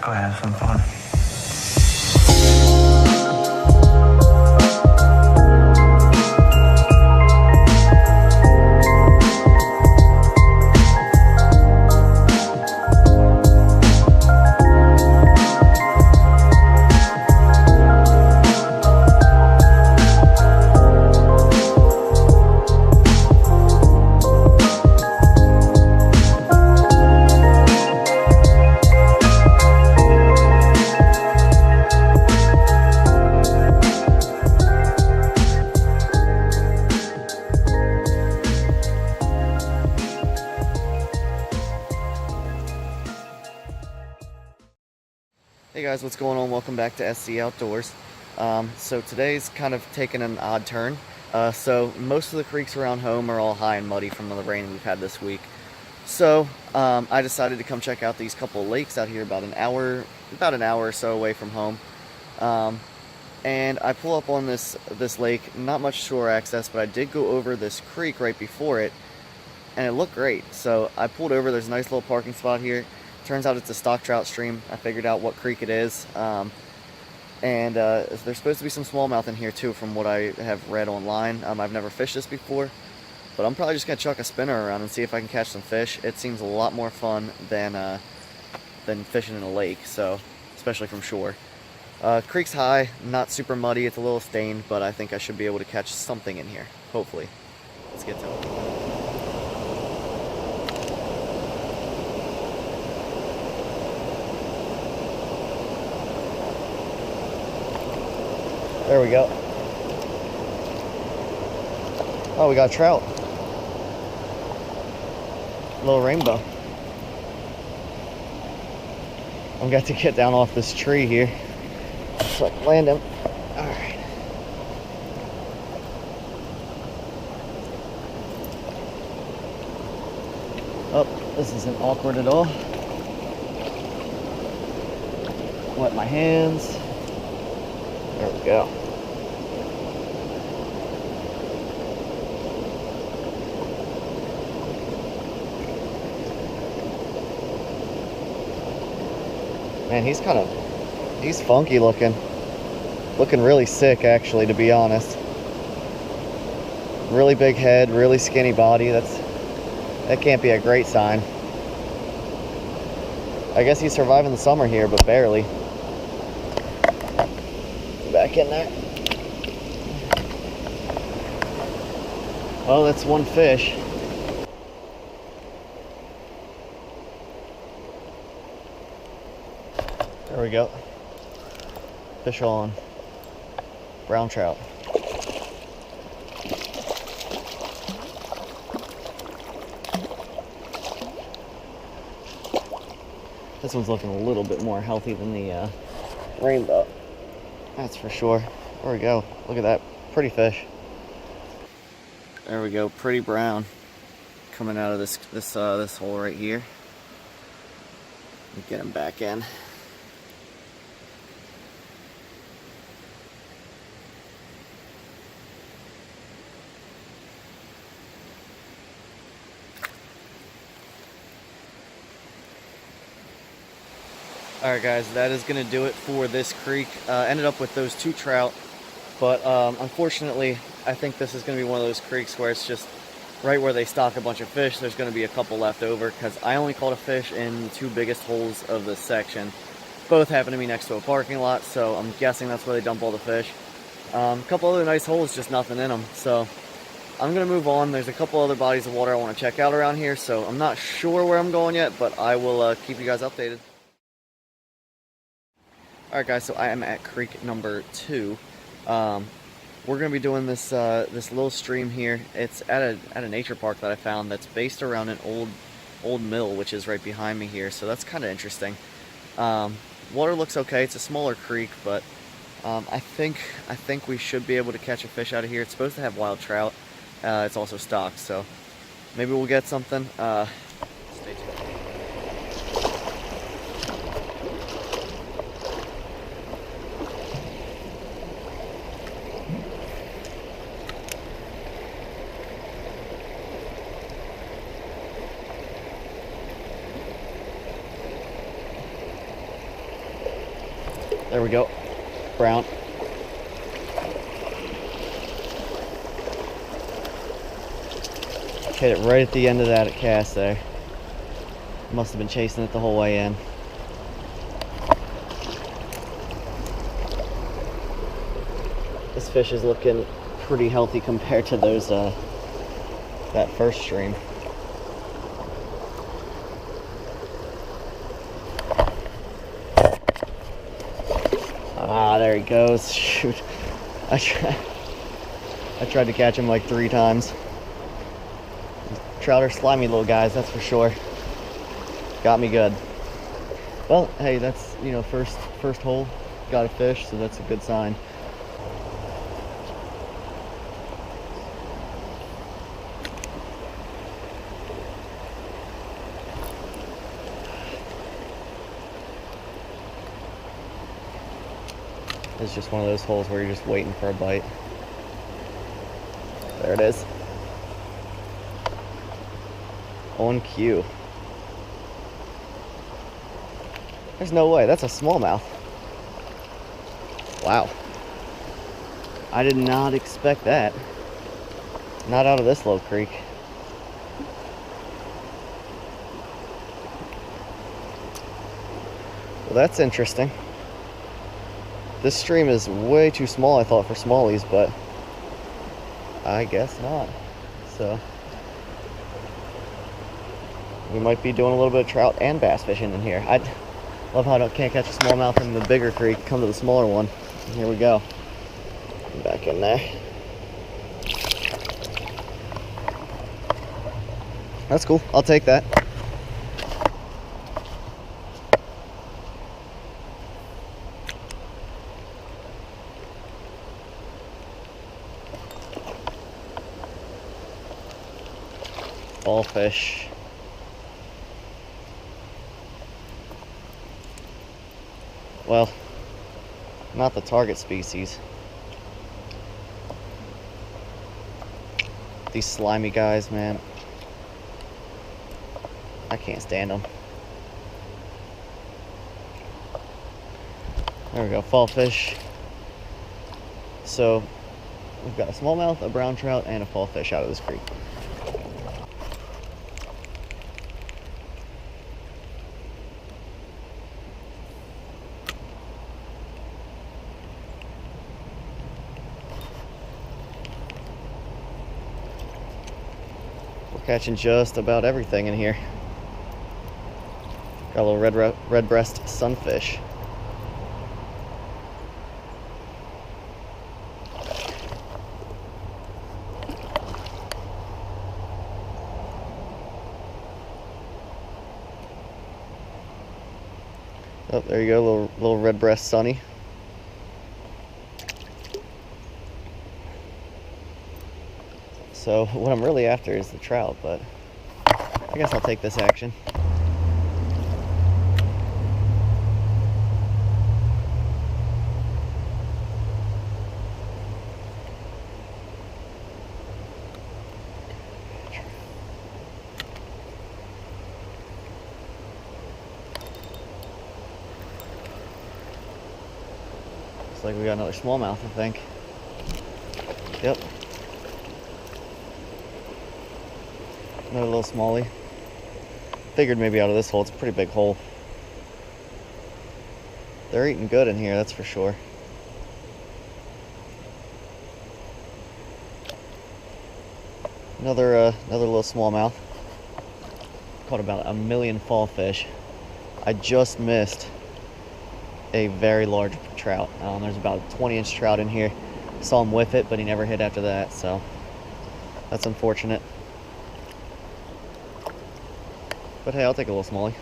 go have some fun. Hey guys, what's going on? Welcome back to SC Outdoors. So today's kind of taken an odd turn. So most of the creeks around home are all high and muddy from the rain we've had this week. So I decided to come check out these couple of lakes out here about an hour or so away from home. And I pull up on this lake, not much shore access, but I did go over this creek right before it, and it looked great. So I pulled over. There's a nice little parking spot here. Turns out it's a stock trout stream. I figured out what creek it is. And there's supposed to be some smallmouth in here too from what I have read online. I've never fished this before, but I'm probably just going to chuck a spinner around and see if I can catch some fish. It seems a lot more fun than fishing in a lake, so especially from shore. Creek's high, not super muddy. It's a little stained, but I think I should be able to catch something in here, hopefully. Let's get to it. There we go. Oh, we got trout. Little rainbow. I've got to get down off this tree here so I can land him. Alright. Oh, this isn't awkward at all. Wet my hands. There we go. Man, he's funky looking. Looking really sick, actually, to be honest. Really big head, really skinny body. That can't be a great sign. I guess he's surviving the summer here, but barely. Back in there. Well, that's one fish. There we go. Fish on. Brown trout. This one's looking a little bit more healthy than the rainbow. That's for sure. There we go. Look at that. Pretty fish. There we go. Pretty brown. Coming out of this hole right here. Get him back in. Alright guys, that is going to do it for this creek. Ended up with those two trout, but unfortunately I think this is going to be one of those creeks where it's just right where they stock a bunch of fish. There's going to be a couple left over because I only caught a fish in the two biggest holes of this section. Both happen to be next to a parking lot, so I'm guessing that's where they dump all the fish. A couple other nice holes, just nothing in them. So I'm going to move on. There's a couple other bodies of water I want to check out around here, so I'm not sure where I'm going yet, but I will keep you guys updated. Alright guys, so I am at creek number 2. We're going to be doing this this little stream here. It's at a nature park that I found that's based around an old mill, which is right behind me here, so that's kind of interesting. Water looks okay. It's a smaller creek, but I think we should be able to catch a fish out of here. It's supposed to have wild trout. It's also stocked, so maybe we'll get something. Stay tuned. There we go. Brown. Hit it right at the end of that cast there. Must have been chasing it the whole way in. This fish is looking pretty healthy compared to those that first stream. Ah, there he goes. Shoot. I tried to catch him like 3 times. Trout are slimy little guys, that's for sure. Got me good. Well, hey, that's, you know, first hole, got a fish, so that's a good sign. It's just one of those holes where you're just waiting for a bite. There it is. On cue. There's no way, that's a smallmouth. Wow. I did not expect that. Not out of this little creek. Well, that's interesting. This stream is way too small, I thought, for smallies, but I guess not. So we might be doing a little bit of trout and bass fishing in here. I love how I can't catch a smallmouth in the bigger creek, come to the smaller one. Here we go. Back in there. That's cool. I'll take that. Ball fish. Well, not the target species. These slimy guys, man. I can't stand them. There we go, fall fish. So, we've got a smallmouth, a brown trout, and a fall fish out of this creek. Catching just about everything in here. Got a little red breast sunfish. Oh, there you go, little red breast sunny. So what I'm really after is the trout, but I guess I'll take this action. Looks like we got another smallmouth, I think. Yep. Another little smallie. Figured maybe out of this hole. It's a pretty big hole. They're eating good in here, that's for sure. Another little smallmouth. Caught about 1 million fall fish. I just missed a very large trout. There's about a 20-inch trout in here. Saw him whiff it, but he never hit after that, so that's unfortunate. But hey, I'll take a little smallie.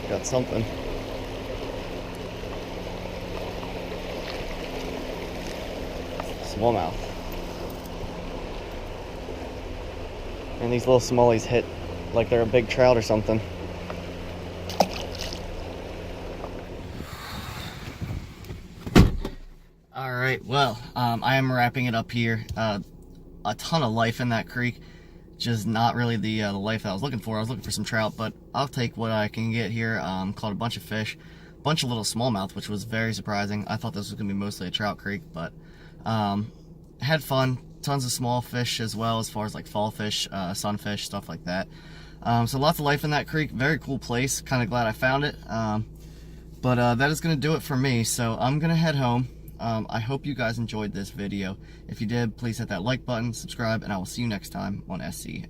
Got something. Smallmouth. And these little smallies hit like they're a big trout or something. All right, well, I am wrapping it up here. A ton of life in that creek, just not really the life that I was looking for. I was looking for some trout, but I'll take what I can get here. Caught a bunch of fish, a bunch of little smallmouth, which was very surprising. I thought this was gonna be mostly a trout creek, but had fun. Tons of small fish as well, as far as like fall fish, sunfish, stuff like that. So lots of life in that creek. Very cool place. Kind of glad I found it. But that is gonna do it for me. So I'm gonna head home. I hope you guys enjoyed this video. If you did, please hit that like button, subscribe, and I will see you next time on SC.